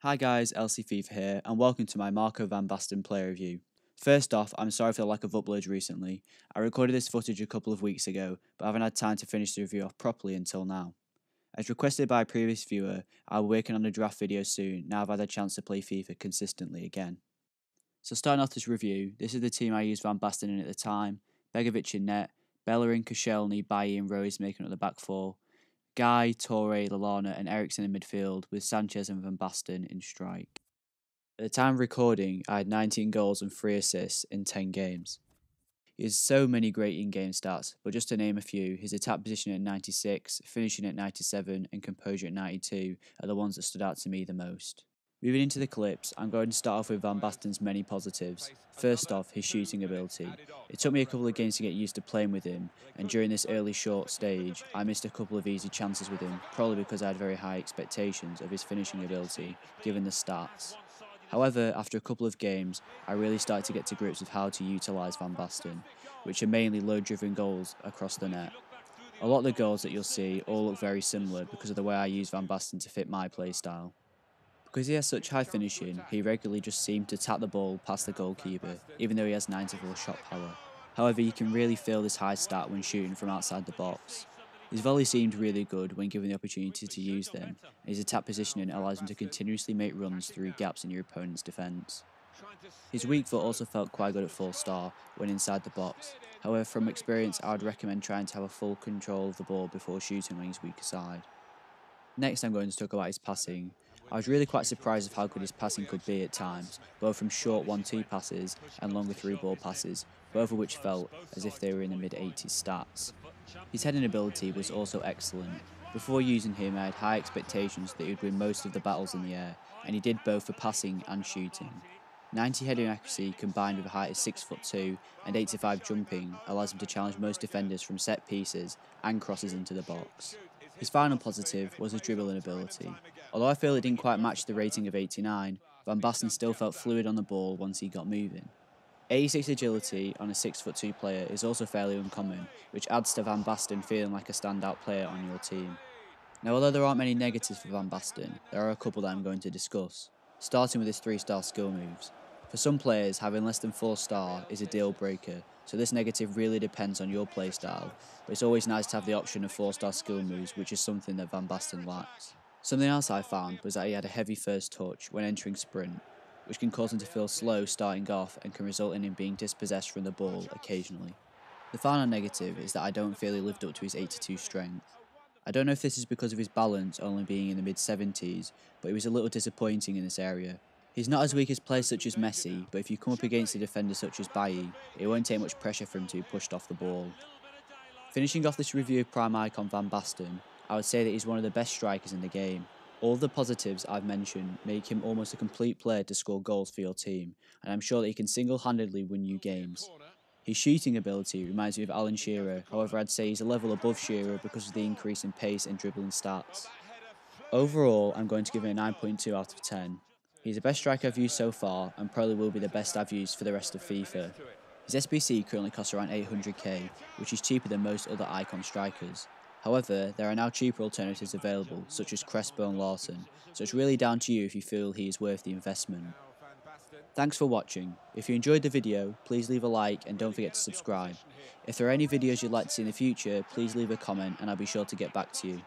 Hi guys, LC Fifa here, and welcome to my Marco van Basten player review. First off, I'm sorry for the lack of uploads recently. I recorded this footage a couple of weeks ago, but I haven't had time to finish the review off properly until now. As requested by a previous viewer, I'll be working on a draft video soon now I've had a chance to play FIFA consistently again. So starting off this review, this is the team I used Van Basten in at the time: Begovic in net, Bellerin, Koscielny, Bailly and Rose making up the back four, Guy, Torre, Lallana and Eriksen in midfield, with Sanchez and Van Basten in strike. At the time of recording, I had 19 goals and 3 assists in 10 games. He has so many great in-game stats, but just to name a few, his attack position at 96, finishing at 97 and composure at 92 are the ones that stood out to me the most. Moving into the clips, I'm going to start off with Van Basten's many positives. First off, his shooting ability. It took me a couple of games to get used to playing with him, and during this early short stage, I missed a couple of easy chances with him, probably because I had very high expectations of his finishing ability, given the stats. However, after a couple of games, I really started to get to grips with how to utilise Van Basten, which are mainly low-driven goals across the net. A lot of the goals that you'll see all look very similar because of the way I use Van Basten to fit my playstyle. Because he has such high finishing, he regularly just seemed to tap the ball past the goalkeeper, even though he has 94 shot power. However, you can really feel this high stat when shooting from outside the box. His volley seemed really good when given the opportunity to use them, and his attack positioning allows him to continuously make runs through gaps in your opponent's defence. His weak foot also felt quite good at 4-star when inside the box. However, from experience, I would recommend trying to have a full control of the ball before shooting on his weaker side. Next, I'm going to talk about his passing. I was really quite surprised of how good his passing could be at times, both from short 1-2 passes and longer through-ball passes, both of which felt as if they were in the mid-80s stats. His heading ability was also excellent. Before using him, I had high expectations that he would win most of the battles in the air, and he did both for passing and shooting. 90 heading accuracy combined with a height of 6'2" and 85 jumping allows him to challenge most defenders from set pieces and crosses into the box. His final positive was his dribbling ability. Although I feel it didn't quite match the rating of 89, Van Basten still felt fluid on the ball once he got moving. 86 agility on a 6'2" player is also fairly uncommon, which adds to Van Basten feeling like a standout player on your team. Now, although there aren't many negatives for Van Basten, there are a couple that I'm going to discuss, starting with his 3-star skill moves. For some players, having less than 4-star is a deal breaker, so this negative really depends on your playstyle, but it's always nice to have the option of 4-star skill moves, which is something that Van Basten lacks. Something else I found was that he had a heavy first touch when entering sprint, which can cause him to feel slow starting off and can result in him being dispossessed from the ball occasionally. The final negative is that I don't feel he lived up to his 82 strength. I don't know if this is because of his balance only being in the mid-70s, but he was a little disappointing in this area. He's not as weak as players such as Messi, but if you come up against a defender such as Bailly, it won't take much pressure for him to be pushed off the ball. Finishing off this review of Prime Icon Van Basten, I would say that he's one of the best strikers in the game. All of the positives I've mentioned make him almost a complete player to score goals for your team, and I'm sure that he can single-handedly win you games. His shooting ability reminds me of Alan Shearer, however I'd say he's a level above Shearer because of the increase in pace and dribbling stats. Overall, I'm going to give him a 9.2 out of 10. He's the best striker I've used so far, and probably will be the best I've used for the rest of FIFA. His SBC currently costs around 800k, which is cheaper than most other icon strikers. However, there are now cheaper alternatives available, such as Crespo and Larson, so it's really down to you if you feel he is worth the investment. Thanks for watching. If you enjoyed the video, please leave a like and don't forget to subscribe. If there are any videos you'd like to see in the future, please leave a comment and I'll be sure to get back to you.